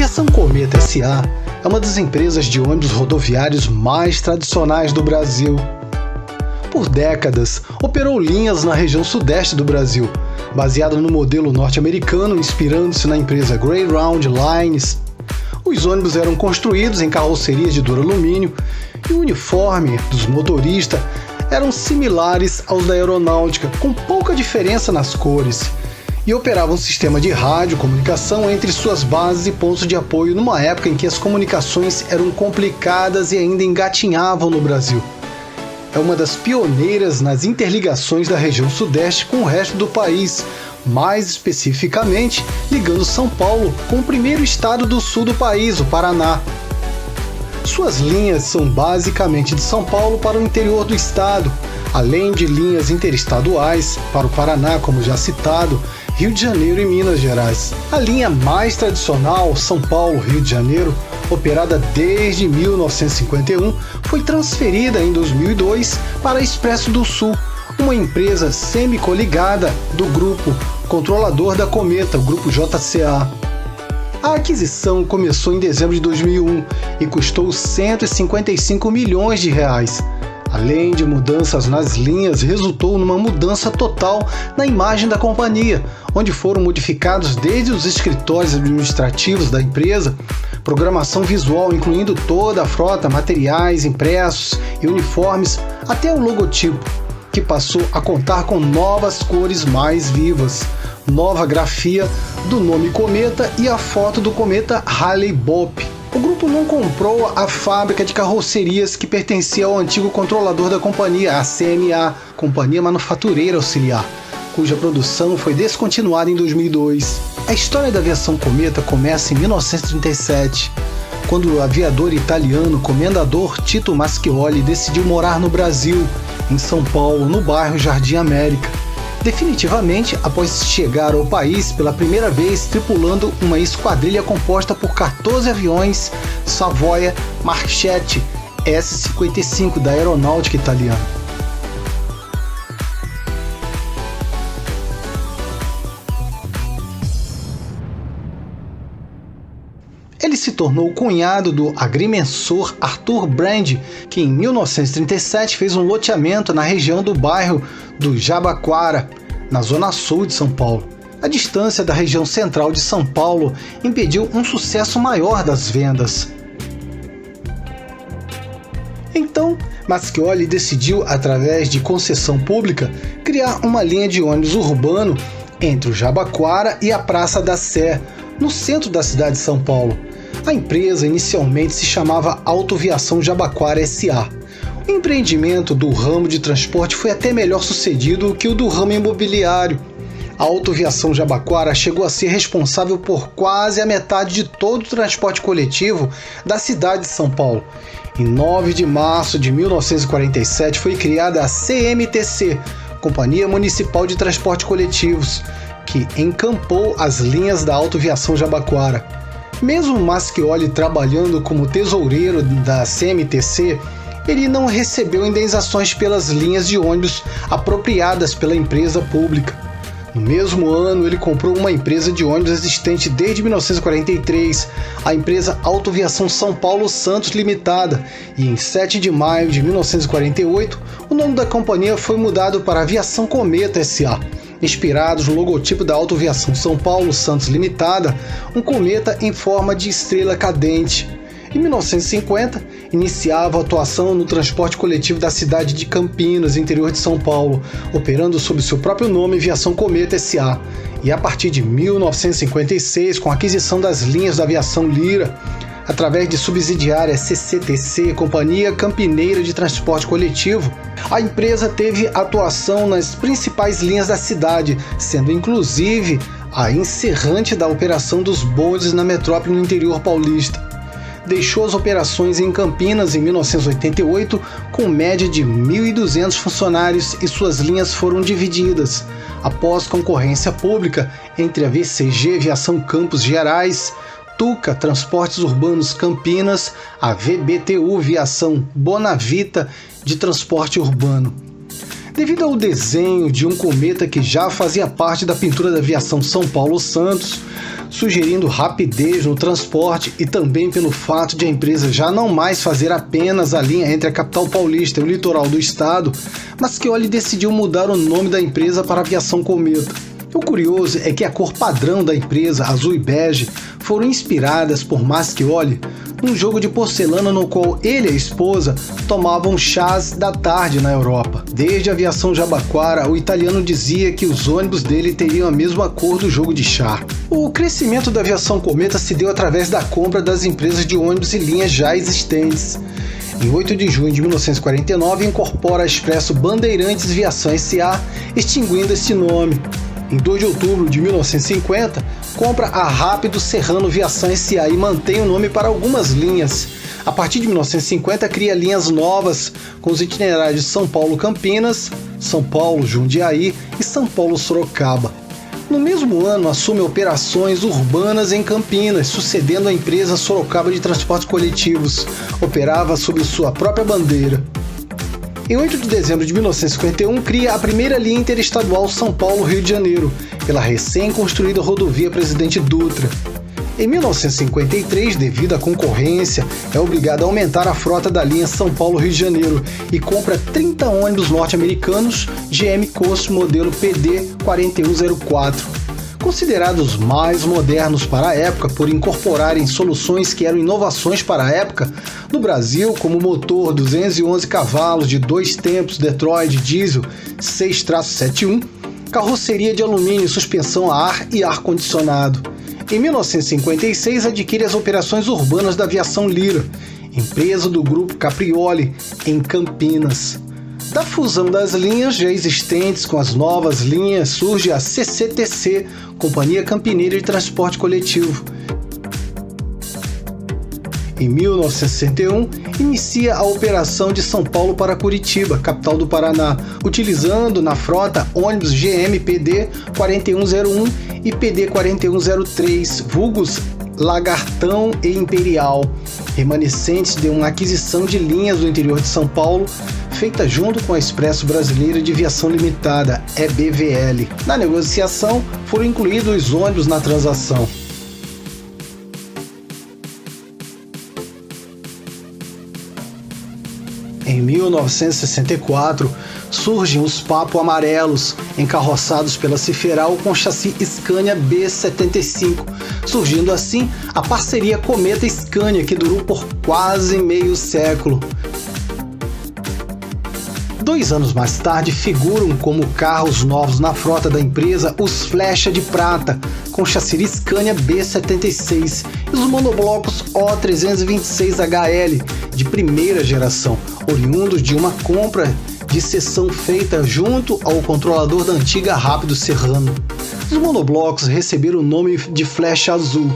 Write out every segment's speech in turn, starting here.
Aviação Cometa S.A. é uma das empresas de ônibus rodoviários mais tradicionais do Brasil. Por décadas, operou linhas na região sudeste do Brasil, baseada no modelo norte-americano, inspirando-se na empresa Greyhound Lines. Os ônibus eram construídos em carrocerias de duralumínio e o uniforme dos motoristas eram similares aos da aeronáutica, com pouca diferença nas cores, e operava um sistema de rádio comunicação entre suas bases e pontos de apoio numa época em que as comunicações eram complicadas e ainda engatinhavam no Brasil. É uma das pioneiras nas interligações da região sudeste com o resto do país, mais especificamente ligando São Paulo com o primeiro estado do sul do país, o Paraná. Suas linhas são basicamente de São Paulo para o interior do estado, além de linhas interestaduais para o Paraná, como já citado, Rio de Janeiro e Minas Gerais. A linha mais tradicional, São Paulo-Rio de Janeiro, operada desde 1951, foi transferida em 2002 para a Expresso do Sul, uma empresa semi-coligada do grupo controlador da Cometa, o Grupo JCA. A aquisição começou em dezembro de 2001 e custou 155 milhões de reais. Além de mudanças nas linhas, resultou numa mudança total na imagem da companhia, onde foram modificados desde os escritórios administrativos da empresa, programação visual incluindo toda a frota, materiais impressos e uniformes, até o logotipo, que passou a contar com novas cores mais vivas, nova grafia do nome Cometa e a foto do cometa Halley-Bopp. O grupo não comprou a fábrica de carrocerias que pertencia ao antigo controlador da companhia, a CMA, Companhia Manufatureira Auxiliar, cuja produção foi descontinuada em 2002. A história da aviação Cometa começa em 1937, quando o aviador italiano Comendador Tito Mascioli decidiu morar no Brasil, em São Paulo, no bairro Jardim América, definitivamente após chegar ao país pela primeira vez tripulando uma esquadrilha composta por 14 aviões Savoia Marchetti S-55 da aeronáutica italiana. Ele se tornou cunhado do agrimensor Arthur Brand, que em 1937 fez um loteamento na região do bairro do Jabaquara, na zona sul de São Paulo. A distância da região central de São Paulo impediu um sucesso maior das vendas. Então, Mascioli decidiu, através de concessão pública, criar uma linha de ônibus urbano entre o Jabaquara e a Praça da Sé, no centro da cidade de São Paulo. A empresa inicialmente se chamava Autoviação Jabaquara S.A. O empreendimento do ramo de transporte foi até melhor sucedido que o do ramo imobiliário. A Autoviação Jabaquara chegou a ser responsável por quase a metade de todo o transporte coletivo da cidade de São Paulo. Em 9 de março de 1947 foi criada a CMTC, Companhia Municipal de Transporte Coletivos, que encampou as linhas da Autoviação Jabaquara. Mesmo Mascioli trabalhando como tesoureiro da CMTC, ele não recebeu indenizações pelas linhas de ônibus apropriadas pela empresa pública. No mesmo ano, ele comprou uma empresa de ônibus existente desde 1943, a empresa Autoviação São Paulo Santos Limitada, e em 7 de maio de 1948, o nome da companhia foi mudado para Aviação Cometa S.A., inspirados no logotipo da Autoviação São Paulo Santos Limitada, um cometa em forma de estrela cadente. Em 1950, iniciava a atuação no transporte coletivo da cidade de Campinas, interior de São Paulo, operando sob seu próprio nome Aviação Cometa S.A. E a partir de 1956, com a aquisição das linhas da Aviação Lira, através de subsidiária CCTC, Companhia Campineira de Transporte Coletivo, a empresa teve atuação nas principais linhas da cidade, sendo inclusive a encerrante da operação dos bondes na metrópole no interior paulista. Deixou as operações em Campinas em 1988, com média de 1.200 funcionários, e suas linhas foram divididas, após concorrência pública, entre a VCG Aviação Campos Gerais, Tuca Transportes Urbanos Campinas, a VBTU Viação Bonavita de Transporte Urbano. Devido ao desenho de um cometa que já fazia parte da pintura da Aviação São Paulo Santos, sugerindo rapidez no transporte e também pelo fato de a empresa já não mais fazer apenas a linha entre a capital paulista e o litoral do estado, mas que Olli decidiu mudar o nome da empresa para Aviação Cometa. O curioso é que a cor padrão da empresa, azul e bege, foram inspiradas por Mascioli num jogo de porcelana no qual ele e a esposa tomavam chás da tarde na Europa. Desde a Aviação Jabaquara, o italiano dizia que os ônibus dele teriam a mesma cor do jogo de chá. O crescimento da Aviação Cometa se deu através da compra das empresas de ônibus e linhas já existentes. Em 8 de junho de 1949, incorpora a Expresso Bandeirantes Viação S.A., extinguindo este nome. Em 2 de outubro de 1950, compra a Rápido Serrano Viação S.A. e mantém o nome para algumas linhas. A partir de 1950, cria linhas novas com os itinerários São Paulo-Campinas, São Paulo-Jundiaí e São Paulo-Sorocaba. No mesmo ano, assume operações urbanas em Campinas, sucedendo a empresa Sorocaba de Transportes Coletivos. Operava sob sua própria bandeira. Em 8 de dezembro de 1951, cria a primeira linha interestadual São Paulo-Rio de Janeiro, pela recém-construída rodovia Presidente Dutra. Em 1953, devido à concorrência, é obrigado a aumentar a frota da linha São Paulo-Rio de Janeiro e compra 30 ônibus norte-americanos GM Coast modelo PD 4104. Considerados mais modernos para a época por incorporarem soluções que eram inovações para a época, no Brasil, como o motor 211 cavalos de 2 tempos Detroit diesel 6-71, carroceria de alumínio, suspensão a ar e ar-condicionado. Em 1956, adquire as operações urbanas da Aviação Lira, empresa do grupo Caprioli, em Campinas. Da fusão das linhas já existentes com as novas linhas surge a CCTC, Companhia Campineira de Transporte Coletivo. Em 1961, inicia a operação de São Paulo para Curitiba, capital do Paraná, utilizando na frota ônibus GM PD 4101 e PD 4103, vulgos Lagartão e Imperial, remanescentes de uma aquisição de linhas do interior de São Paulo, feita junto com a Expresso Brasileira de Viação Limitada, EBVL. Na negociação, foram incluídos os ônibus na transação. Em 1964, surgem os Papo Amarelos, encarroçados pela Ciferal com chassi Scania B75, surgindo assim a parceria Cometa-Scania, que durou por quase meio século. 2 anos mais tarde, figuram como carros novos na frota da empresa os Flecha de Prata, com chassi Scania B76, e os monoblocos O326HL, de primeira geração, oriundos de uma compra de seção feita junto ao controlador da antiga Rápido Serrano. Os monoblocos receberam o nome de Flecha Azul.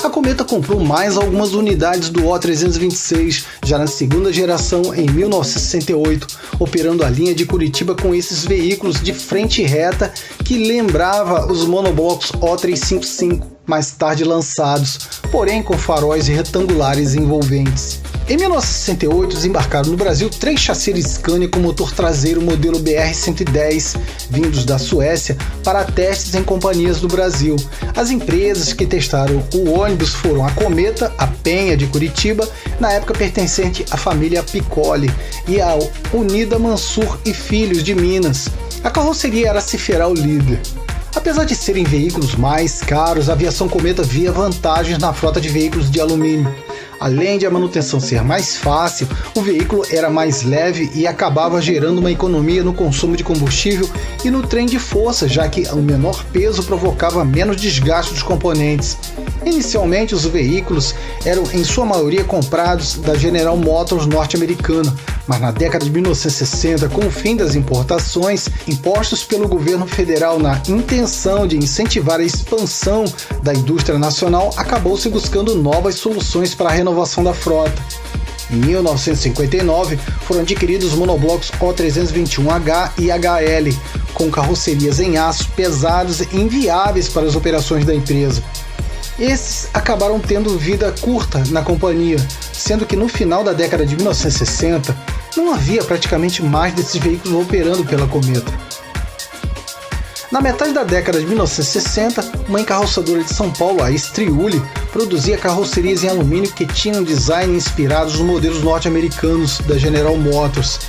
A Cometa comprou mais algumas unidades do O326, já na segunda geração, em 1968, operando a linha de Curitiba com esses veículos de frente reta que lembrava os monoblocos O355, mais tarde lançados, porém com faróis retangulares envolventes. Em 1968, desembarcaram no Brasil 3 chassis Scania com motor traseiro modelo BR-110, vindos da Suécia, para testes em companhias do Brasil. As empresas que testaram o ônibus foram a Cometa, a Penha de Curitiba, na época pertencente à família Piccoli, e a Unida Mansur e Filhos de Minas. A carroceria era a Ciferal Líder. Apesar de serem veículos mais caros, a Aviação Cometa via vantagens na frota de veículos de alumínio. Além de a manutenção ser mais fácil, o veículo era mais leve e acabava gerando uma economia no consumo de combustível e no trem de força, já que o menor peso provocava menos desgaste dos componentes. Inicialmente, os veículos eram em sua maioria comprados da General Motors norte-americana, mas na década de 1960, com o fim das importações impostos pelo governo federal na intenção de incentivar a expansão da indústria nacional, acabou-se buscando novas soluções para a renovação da frota. Em 1959, foram adquiridos os monoblocos O321H e HL, com carrocerias em aço pesados e inviáveis para as operações da empresa. Esses acabaram tendo vida curta na companhia, sendo que no final da década de 1960 não havia praticamente mais desses veículos operando pela Cometa. Na metade da década de 1960, uma encarroçadora de São Paulo, a Striuli, produzia carrocerias em alumínio que tinham design inspirados nos modelos norte-americanos da General Motors.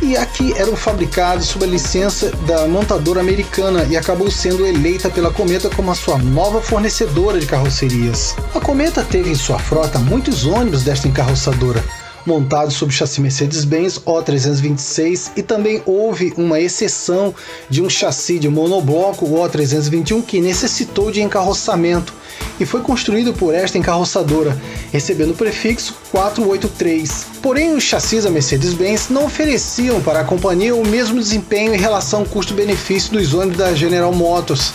E aqui eram fabricados sob a licença da montadora americana e acabou sendo eleita pela Cometa como a sua nova fornecedora de carrocerias. A Cometa teve em sua frota muitos ônibus desta encarroçadora, montados sob chassi Mercedes-Benz O326, e também houve uma exceção de um chassi de monobloco O321 que necessitou de encarroçamento e foi construído por esta encarroçadora, recebendo o prefixo 483. Porém, os chassis da Mercedes-Benz não ofereciam para a companhia o mesmo desempenho em relação ao custo-benefício dos ônibus da General Motors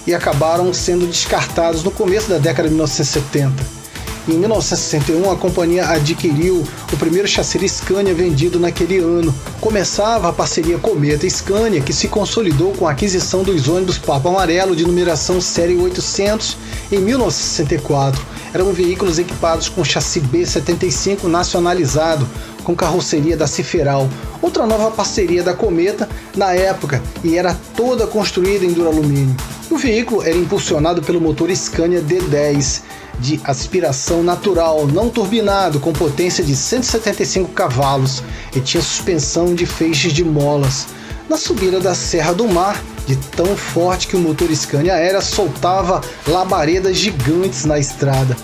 e acabaram sendo descartados no começo da década de 1970. Em 1961, a companhia adquiriu o primeiro chassi Scania vendido naquele ano. Começava a parceria Cometa e Scania, que se consolidou com a aquisição dos ônibus Papo Amarelo de numeração série 800 em 1964. Eram veículos equipados com chassi B75 nacionalizado, com carroceria da Ciferal, outra nova parceria da Cometa na época, e era toda construída em duralumínio. O veículo era impulsionado pelo motor Scania D10, de aspiração natural, não turbinado, com potência de 175 cavalos e tinha suspensão de feixes de molas. Na subida da Serra do Mar, de tão forte que o motor Scania era, soltava labaredas gigantes na estrada.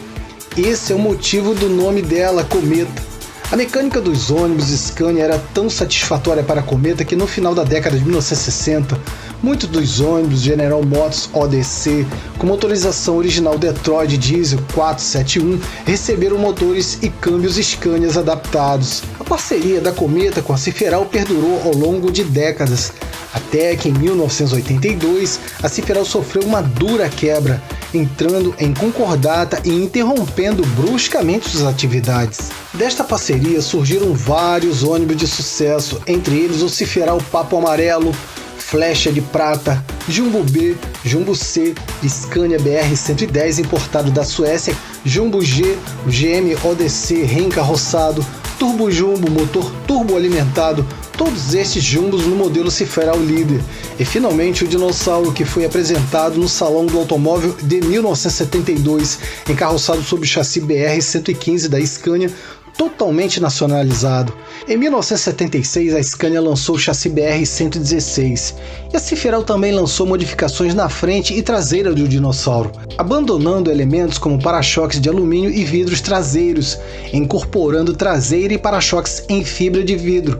Esse é o motivo do nome dela, Cometa. A mecânica dos ônibus Scania era tão satisfatória para a Cometa que no final da década de 1960, muitos dos ônibus General Motors ODC, com motorização original Detroit Diesel 471, receberam motores e câmbios Scanias adaptados. A parceria da Cometa com a Ciferal perdurou ao longo de décadas, até que em 1982 a Ciferal sofreu uma dura quebra, entrando em concordata e interrompendo bruscamente suas atividades. Desta parceria surgiram vários ônibus de sucesso, entre eles o Ciferal Papo Amarelo, Flecha de Prata, Jumbo B, Jumbo C, Scania BR-110 importado da Suécia, Jumbo G, o GM ODC reencarroçado, Turbo Jumbo, motor turbo alimentado, todos estes jumbos no modelo Ciferal Líder. E finalmente o Dinossauro, que foi apresentado no Salão do Automóvel de 1972, encarroçado sob o chassi BR-115 da Scania, totalmente nacionalizado. Em 1976, a Scania lançou o chassi BR-116 e a Ciferal também lançou modificações na frente e traseira do Dinossauro, abandonando elementos como para-choques de alumínio e vidros traseiros, incorporando traseira e para-choques em fibra de vidro.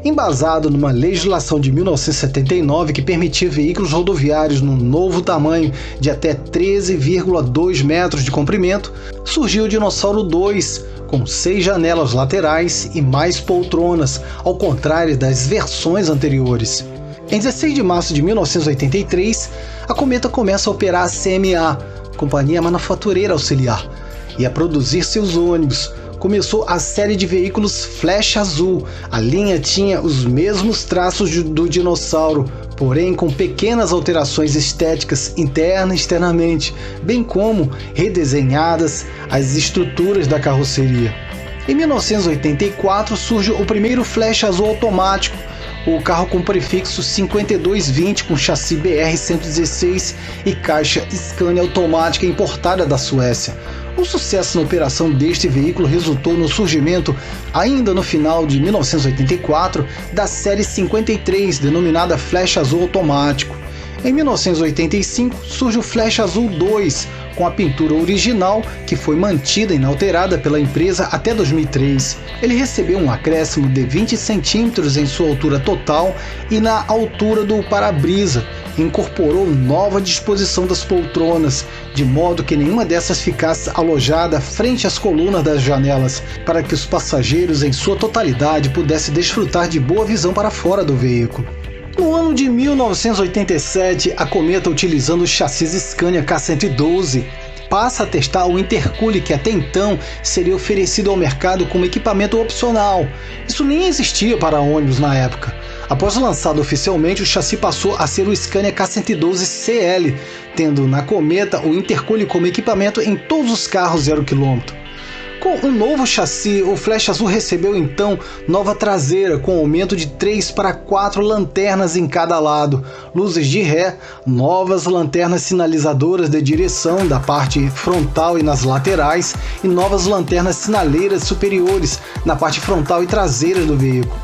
Embasado numa legislação de 1979 que permitia veículos rodoviários num novo tamanho de até 13,2 metros de comprimento, surgiu o Dinossauro 2, com 6 janelas laterais e mais poltronas, ao contrário das versões anteriores. Em 16 de março de 1983, a Cometa começa a operar a CMA, Companhia Manufatureira Auxiliar, e a produzir seus ônibus. Começou a série de veículos Flecha Azul. A linha tinha os mesmos traços do Dinossauro, porém com pequenas alterações estéticas interna e externamente, bem como redesenhadas as estruturas da carroceria. Em 1984 surge o primeiro Flecha Azul automático, o carro com prefixo 5220 com chassi BR-116 e caixa Scania automática importada da Suécia. O sucesso na operação deste veículo resultou no surgimento, ainda no final de 1984, da série 53, denominada Flecha Azul Automático. Em 1985 surge o Flecha Azul 2, com a pintura original, que foi mantida inalterada pela empresa até 2003. Ele recebeu um acréscimo de 20 centímetros em sua altura total e na altura do para-brisa. Incorporou nova disposição das poltronas, de modo que nenhuma dessas ficasse alojada frente às colunas das janelas, para que os passageiros em sua totalidade pudessem desfrutar de boa visão para fora do veículo. No ano de 1987, a Cometa, utilizando o chassi Scania K112, passa a testar o intercoole, que até então seria oferecido ao mercado como equipamento opcional. Isso nem existia para ônibus na época. Após lançado oficialmente, o chassi passou a ser o Scania K112 CL, tendo na Cometa o intercoole como equipamento em todos os carros 0 km. Com um novo chassi, o Flecha Azul recebeu então nova traseira, com aumento de 3 para 4 lanternas em cada lado, luzes de ré, novas lanternas sinalizadoras de direção da parte frontal e nas laterais e novas lanternas sinaleiras superiores na parte frontal e traseira do veículo.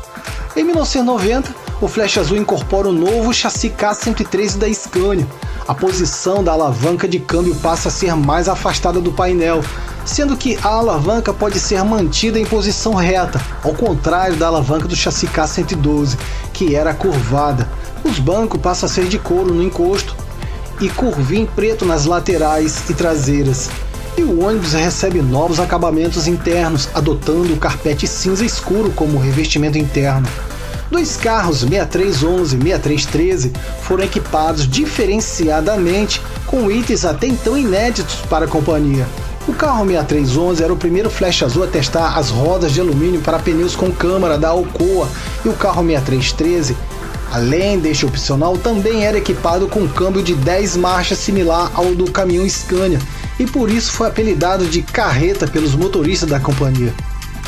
Em 1990, o Flecha Azul incorpora o novo chassi K113 da Scania. A posição da alavanca de câmbio passa a ser mais afastada do painel, sendo que a alavanca pode ser mantida em posição reta, ao contrário da alavanca do chassi K112, que era curvada. Os bancos passam a ser de couro no encosto e curvinho preto nas laterais e traseiras. E o ônibus recebe novos acabamentos internos, adotando o carpete cinza escuro como revestimento interno. Dois carros 6311 e 6313 foram equipados diferenciadamente com itens até então inéditos para a companhia. O carro 6311 era o primeiro Flecha Azul a testar as rodas de alumínio para pneus com câmara da Alcoa, e o carro 6313, além deste opcional, também era equipado com câmbio de 10 marchas similar ao do caminhão Scania, e por isso foi apelidado de carreta pelos motoristas da companhia.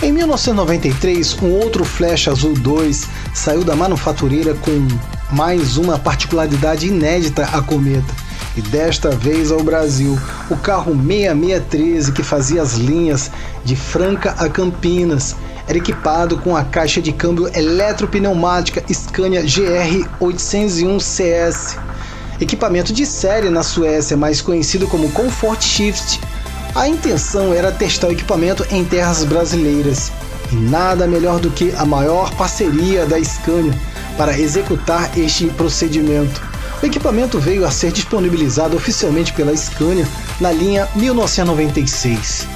Em 1993, um outro Flecha Azul 2 saiu da manufatureira com mais uma particularidade inédita à Cometa, e desta vez ao Brasil, o carro 6613, que fazia as linhas de Franca a Campinas. Era equipado com a caixa de câmbio eletropneumática Scania GR801CS, equipamento de série na Suécia, mais conhecido como Comfort Shift. A intenção era testar o equipamento em terras brasileiras, e nada melhor do que a maior parceria da Scania para executar este procedimento. O equipamento veio a ser disponibilizado oficialmente pela Scania na linha 1996.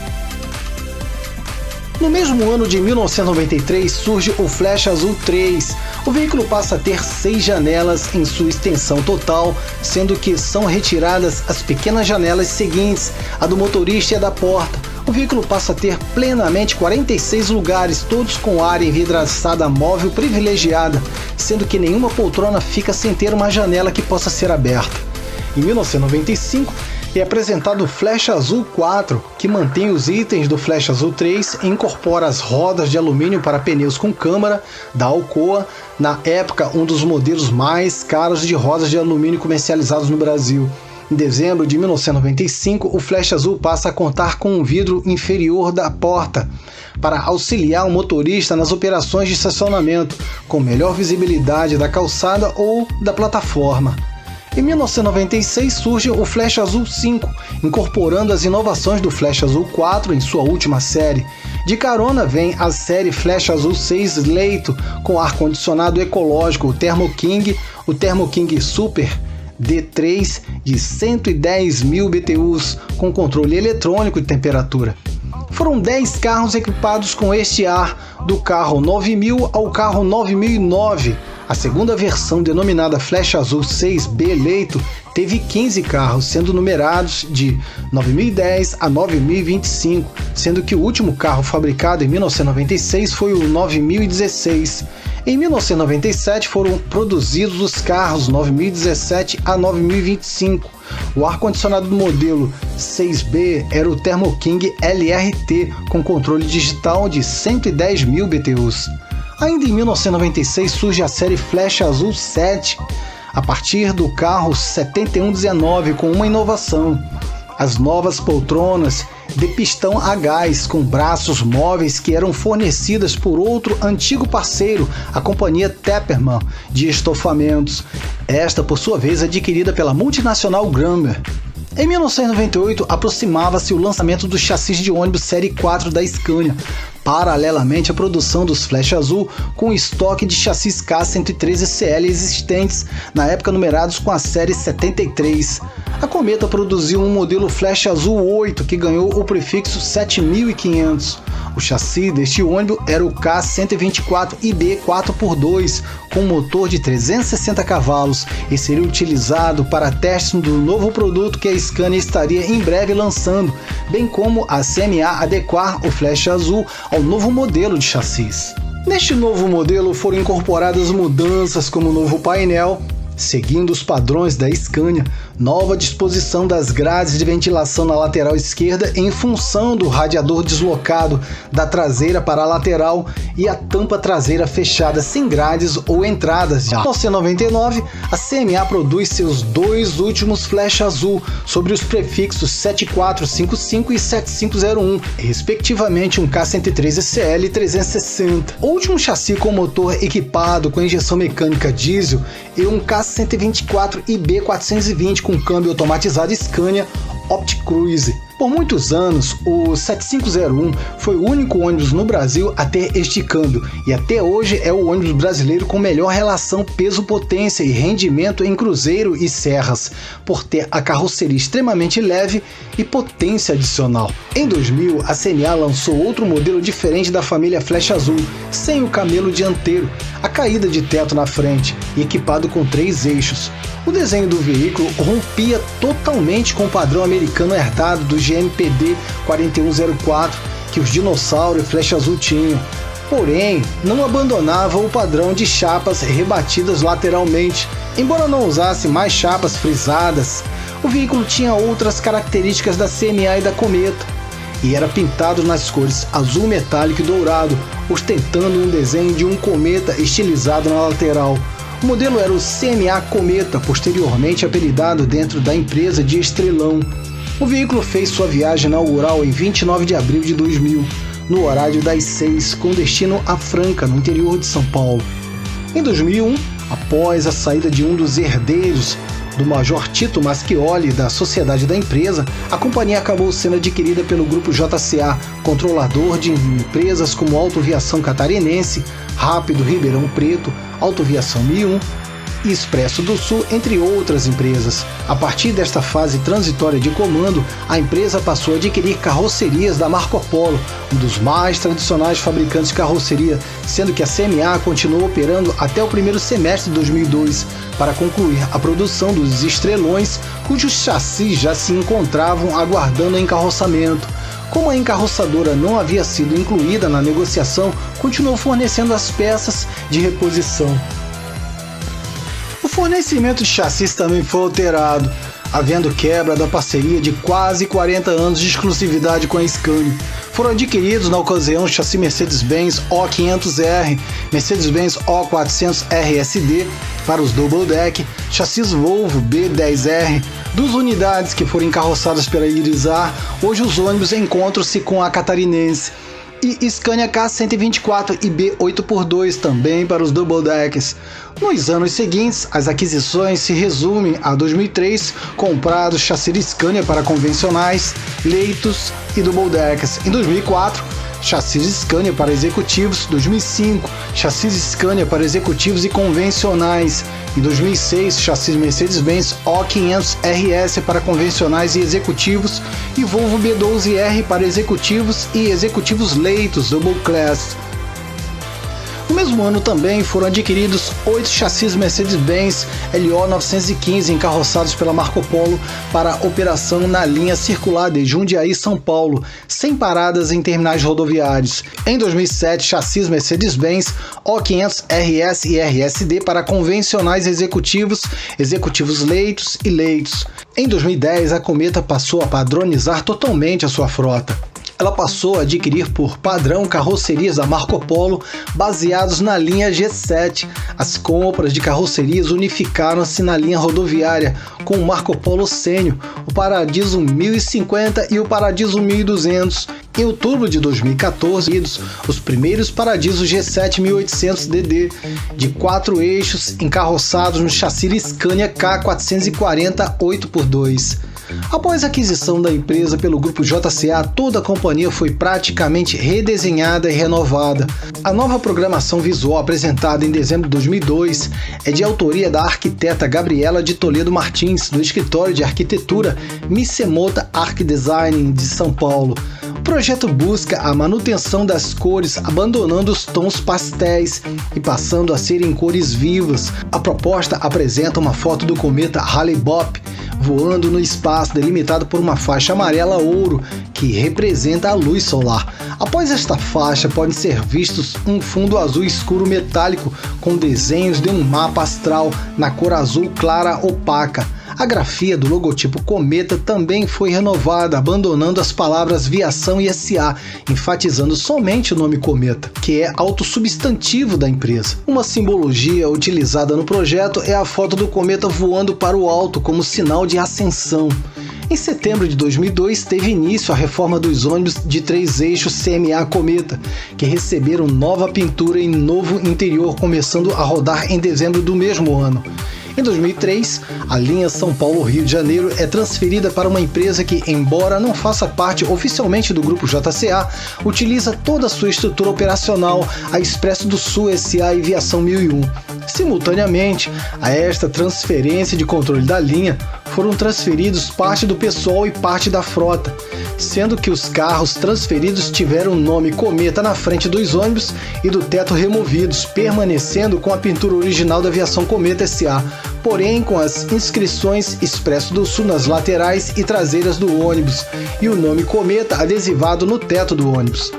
No mesmo ano de 1993 surge o Flecha Azul 3. O veículo passa a ter 6 janelas em sua extensão total, sendo que são retiradas as pequenas janelas seguintes, a do motorista e a da porta. O veículo passa a ter plenamente 46 lugares, todos com área envidraçada móvel privilegiada, sendo que nenhuma poltrona fica sem ter uma janela que possa ser aberta. Em 1995, é apresentado o Flecha Azul 4, que mantém os itens do Flecha Azul 3 e incorpora as rodas de alumínio para pneus com câmara da Alcoa, na época um dos modelos mais caros de rodas de alumínio comercializados no Brasil. Em dezembro de 1995, o Flecha Azul passa a contar com um vidro inferior da porta, para auxiliar o motorista nas operações de estacionamento, com melhor visibilidade da calçada ou da plataforma. Em 1996 surge o Flecha Azul 5, incorporando as inovações do Flecha Azul 4 em sua última série. De carona vem a série Flecha Azul 6 Leito, com ar-condicionado ecológico, o Thermo King Super D3 de 110.000 BTUs, com controle eletrônico de temperatura. Foram 10 carros equipados com este ar, do carro 9000 ao carro 9009. A segunda versão, denominada Flecha Azul 6B Leito, teve 15 carros, sendo numerados de 9010 a 9025, sendo que o último carro fabricado em 1996 foi o 9016. Em 1997 foram produzidos os carros 9017 a 9025. O ar-condicionado do modelo 6B era o Thermo King LRT, com controle digital de 110.000 BTUs. Ainda em 1996 surge a série Flecha Azul 7, a partir do carro 7119, com uma inovação: as novas poltronas de pistão a gás com braços móveis, que eram fornecidas por outro antigo parceiro, a companhia Tepperman de estofamentos, esta por sua vez adquirida pela multinacional Grumber. Em 1998 aproximava-se o lançamento do chassis de ônibus série 4 da Scania, paralelamente à produção dos Flecha Azul, com estoque de chassis K113CL existentes, na época numerados com a série 73. A Cometa produziu um modelo Flecha Azul 8, que ganhou o prefixo 7500. O chassi deste ônibus era o K124IB 4x2, com motor de 360 cavalos, e seria utilizado para testes do novo produto que a Scania estaria em breve lançando, bem como a CMA adequar o Flecha Azul ao novo modelo de chassis. Neste novo modelo foram incorporadas mudanças como o novo painel, seguindo os padrões da Scania, nova disposição das grades de ventilação na lateral esquerda em função do radiador deslocado da traseira para a lateral e a tampa traseira fechada sem grades ou entradas de ar. No C99, a CMA produz seus dois últimos flash azul sobre os prefixos 7455 e 7501, respectivamente um K103SL 360. O último chassi com motor equipado com injeção mecânica diesel e um K124 IB420 com câmbio automatizado Scania OptiCruise. Por muitos anos, o 7501 foi o único ônibus no Brasil a ter este câmbio e até hoje é o ônibus brasileiro com melhor relação peso-potência e rendimento em cruzeiro e serras, por ter a carroceria extremamente leve e potência adicional. Em 2000, a CMA lançou outro modelo diferente da família Flash Azul, sem o camelo dianteiro, a caída de teto na frente e equipado com 3 eixos. O desenho do veículo rompia totalmente com o padrão americano herdado do GMPD 4104 que os Dinossauro e Flash Azul tinham, porém não abandonava o padrão de chapas rebatidas lateralmente. Embora não usasse mais chapas frisadas, o veículo tinha outras características da CMA e da Cometa, e era pintado nas cores azul metálico e dourado, ostentando um desenho de um cometa estilizado na lateral. O modelo era o CMA Cometa, posteriormente apelidado dentro da empresa de Estrelão. O veículo fez sua viagem inaugural em 29 de abril de 2000, no horário das 6, com destino a Franca, no interior de São Paulo. Em 2001, após a saída de um dos herdeiros do Major Tito Maschioli da sociedade da empresa, a companhia acabou sendo adquirida pelo Grupo JCA, controlador de empresas como Autoviação Catarinense, Rápido Ribeirão Preto, Autoviação 1001 e Expresso do Sul, entre outras empresas. A partir desta fase transitória de comando, a empresa passou a adquirir carrocerias da Marco Polo, um dos mais tradicionais fabricantes de carroceria, sendo que a CMA continuou operando até o primeiro semestre de 2002, para concluir a produção dos Estrelões, cujos chassis já se encontravam aguardando encarroçamento. Como a encarroçadora não havia sido incluída na negociação, continuou fornecendo as peças de reposição. O fornecimento de chassis também foi alterado, havendo quebra da parceria de quase 40 anos de exclusividade com a Scania. Foram adquiridos na ocasião chassi Mercedes-Benz O500R, Mercedes-Benz O400 RSD para os double deck, chassis Volvo B10R, 2 unidades que foram encarroçadas pela Irizar. Hoje os ônibus encontram-se com a Catarinense. E Scania K124 IB8x2 também para os double decks. Nos anos seguintes, as aquisições se resumem a 2003, comprados chassi Scania para convencionais, leitos e double decks. Em 2004, chassis Scania para executivos. 2005, chassis Scania para executivos e convencionais. Em 2006, chassis Mercedes-Benz O500 RS para convencionais e executivos e Volvo B12R para executivos e executivos leitos Double Class. No mesmo ano também foram adquiridos 8 chassis Mercedes-Benz LO 915 encarroçados pela Marco Polo para operação na linha circular de Jundiaí, São Paulo, sem paradas em terminais rodoviários. Em 2007, chassis Mercedes-Benz O500 RS e RSD para convencionais executivos, executivos leitos e leitos. Em 2010, a Cometa passou a padronizar totalmente a sua frota. Ela passou a adquirir por padrão carrocerias da Marco Polo baseados na linha G7. As compras de carrocerias unificaram-se na linha rodoviária com o Marco Polo Sênior, o Paradiso 1050 e o Paradiso 1200. Em outubro de 2014, os primeiros Paradiso G7 1800DD de 4 eixos encarroçados no chassi Scania K440 8x2. Após a aquisição da empresa pelo Grupo JCA, toda a companhia foi praticamente redesenhada e renovada. A nova programação visual apresentada em dezembro de 2002 é de autoria da arquiteta Gabriela de Toledo Martins, do escritório de arquitetura Missemota Arc Design de São Paulo. O projeto busca a manutenção das cores, abandonando os tons pastéis e passando a serem cores vivas. A proposta apresenta uma foto do cometa Hale-Bopp voando no espaço delimitado por uma faixa amarela ouro que representa a luz solar. Após esta faixa podem ser vistos um fundo azul escuro metálico com desenhos de um mapa astral na cor azul clara opaca. A grafia do logotipo Cometa também foi renovada, abandonando as palavras Viação e SA, enfatizando somente o nome Cometa, que é autossubstantivo da empresa. Uma simbologia utilizada no projeto é a foto do cometa voando para o alto como sinal de ascensão. Em setembro de 2002, teve início a reforma dos ônibus de 3 eixos CMA Cometa, que receberam nova pintura e novo interior, começando a rodar em dezembro do mesmo ano. Em 2003, a linha São Paulo-Rio de Janeiro é transferida para uma empresa que, embora não faça parte oficialmente do Grupo JCA, utiliza toda a sua estrutura operacional, a Expresso do Sul SA e Viação 1001. Simultaneamente a esta transferência de controle da linha, foram transferidos parte do pessoal e parte da frota, sendo que os carros transferidos tiveram o nome Cometa na frente dos ônibus e do teto removidos, permanecendo com a pintura original da Aviação Cometa SA, porém com as inscrições Expresso do Sul nas laterais e traseiras do ônibus e o nome Cometa adesivado no teto do ônibus.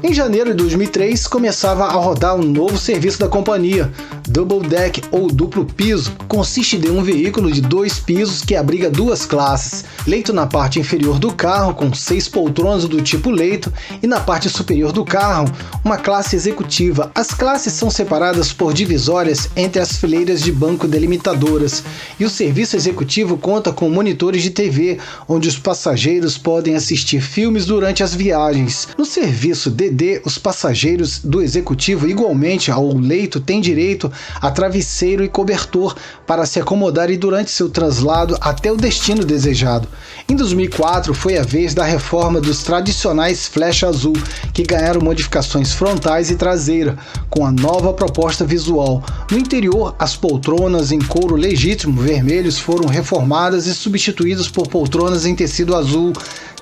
Em janeiro de 2003, começava a rodar um novo serviço da companhia, Double Deck ou duplo piso. Consiste de um veículo de 2 pisos que abriga 2 classes, leito na parte inferior do carro com 6 poltronas do tipo leito e na parte superior do carro uma classe executiva. As classes são separadas por divisórias entre as fileiras de banco delimitadoras e o serviço executivo conta com monitores de TV, onde os passageiros podem assistir filmes durante as viagens. No serviço DD, os passageiros do executivo, igualmente ao leito, têm direito a travesseiro e cobertor para se acomodarem durante seu translado até o destino desejado. Em 2004 foi a vez da reforma dos tradicionais flecha azul, que ganharam modificações frontais e traseira, com a nova proposta visual. No interior, as poltronas em couro legítimo vermelhos foram reformadas e substituídas por poltronas em tecido azul.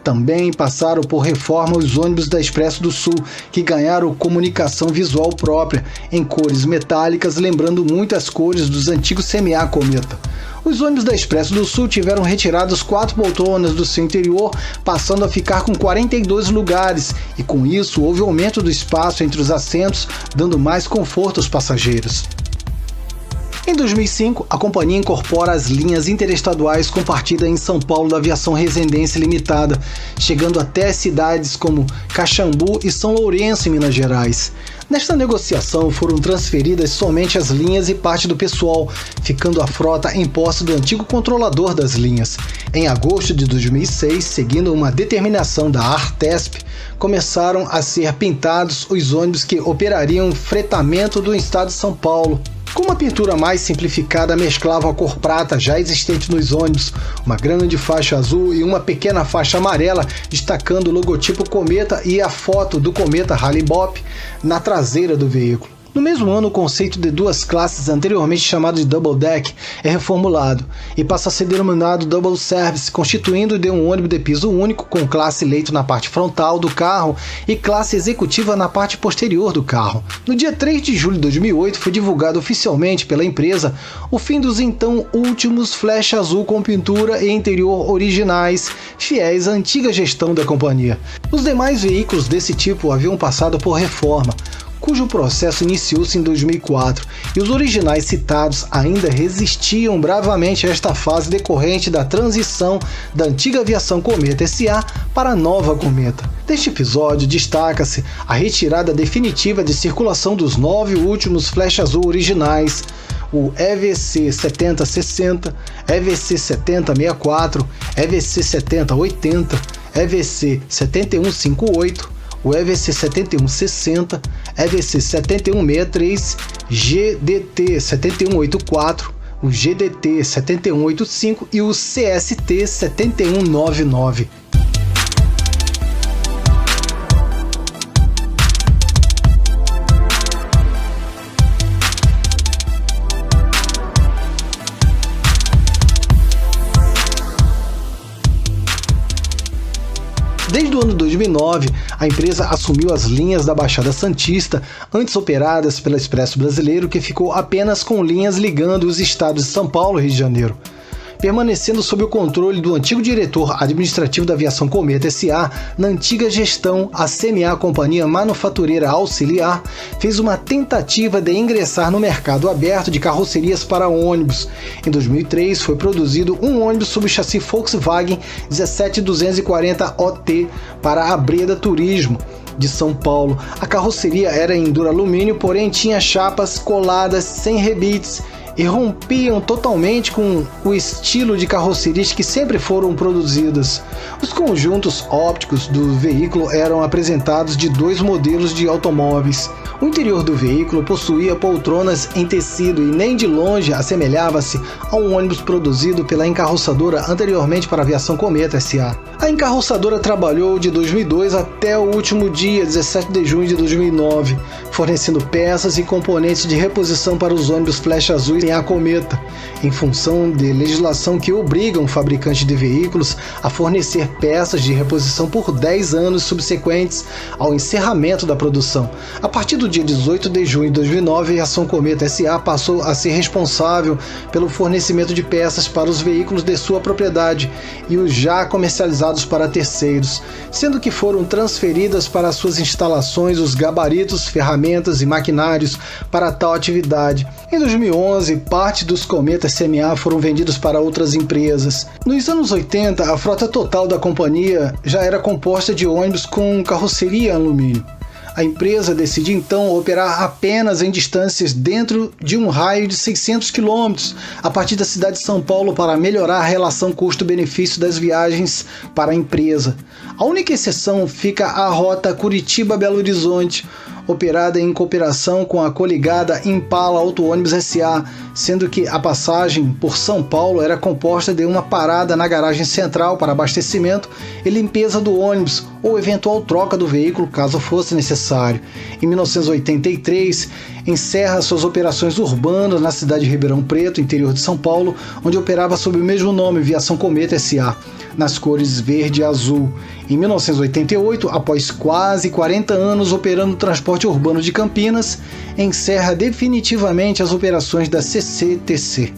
Também passaram por reforma os ônibus da Expresso do Sul, que ganharam comunicação visual própria, em cores metálicas, lembrando muito as cores dos antigos CMA Cometa. Os ônibus da Expresso do Sul tiveram retirados 4 poltronas do seu interior, passando a ficar com 42 lugares, e com isso houve aumento do espaço entre os assentos, dando mais conforto aos passageiros. Em 2005, a companhia incorpora as linhas interestaduais com partida em São Paulo da Aviação Residência Limitada, chegando até cidades como Caxambu e São Lourenço, em Minas Gerais. Nesta negociação foram transferidas somente as linhas e parte do pessoal, ficando a frota em posse do antigo controlador das linhas. Em agosto de 2006, seguindo uma determinação da Artesp, começaram a ser pintados os ônibus que operariam fretamento do estado de São Paulo. Com uma pintura mais simplificada, mesclava a cor prata já existente nos ônibus, uma grande faixa azul e uma pequena faixa amarela, destacando o logotipo Cometa e a foto do Cometa Hale-Bopp na traseira do veículo. No mesmo ano, o conceito de 2 classes, anteriormente chamado de Double Deck, é reformulado e passa a ser denominado Double Service, constituindo de um ônibus de piso único com classe leito na parte frontal do carro e classe executiva na parte posterior do carro. No dia 3 de julho de 2008, foi divulgado oficialmente pela empresa o fim dos então últimos flecha azul com pintura e interior originais, fiéis à antiga gestão da companhia. Os demais veículos desse tipo haviam passado por reforma, cujo processo iniciou-se em 2004, e os originais citados ainda resistiam bravamente a esta fase decorrente da transição da antiga Aviação Cometa SA para a nova Cometa. Neste episódio, destaca-se a retirada definitiva de circulação dos 9 últimos flecha azul originais, o EVC 7060, EVC 7064, EVC 7080, EVC 7158, o EVC 7160, EVC 7163, GDT 7184, o GDT 7185 e o CST 7199. Desde o ano 2009, a empresa assumiu as linhas da Baixada Santista, antes operadas pela Expresso Brasileiro, que ficou apenas com linhas ligando os estados de São Paulo e Rio de Janeiro. permanecendo sob o controle do antigo diretor administrativo da Aviação Cometa S.A. Na antiga gestão, a CMA, Companhia Manufatureira Auxiliar, fez uma tentativa de ingressar no mercado aberto de carrocerias para ônibus. Em 2003, foi produzido um ônibus sob o chassi Volkswagen 17240 OT para a Breda Turismo de São Paulo. A carroceria era em duralumínio, porém tinha chapas coladas sem rebites e rompiam totalmente com o estilo de carrocerias que sempre foram produzidas. Os conjuntos ópticos do veículo eram apresentados de 2 modelos de automóveis. O interior do veículo possuía poltronas em tecido e nem de longe assemelhava-se a um ônibus produzido pela encarroçadora anteriormente para a Aviação Cometa S.A. A encarroçadora trabalhou de 2002 até o último dia, 17 de junho de 2009, fornecendo peças e componentes de reposição para os ônibus Flecha Azul e a Cometa, em função de legislação que obriga um fabricante de veículos a fornecer peças de reposição por 10 anos subsequentes ao encerramento da produção. A partir do dia 18 de junho de 2009, a Aviação Cometa S.A. passou a ser responsável pelo fornecimento de peças para os veículos de sua propriedade e os já comercializados para terceiros, sendo que foram transferidas para suas instalações os gabaritos, ferramentas e maquinários para tal atividade. Em 2011, parte dos Cometas CMA foram vendidos para outras empresas. Nos anos 80, a frota total da companhia já era composta de ônibus com carroceria em alumínio. A empresa decide então operar apenas em distâncias dentro de um raio de 600 km a partir da cidade de São Paulo para melhorar a relação custo-benefício das viagens para a empresa. A única exceção fica a rota Curitiba-Belo Horizonte, operada em cooperação com a coligada Impala Auto-Ônibus S.A., sendo que a passagem por São Paulo era composta de uma parada na garagem central para abastecimento e limpeza do ônibus ou eventual troca do veículo caso fosse necessário. Em 1983, encerra suas operações urbanas na cidade de Ribeirão Preto, interior de São Paulo, onde operava sob o mesmo nome, Aviação Cometa S.A., nas cores verde e azul. Em 1988, após quase 40 anos operando o transporte urbano de Campinas, encerra definitivamente as operações da CCTC.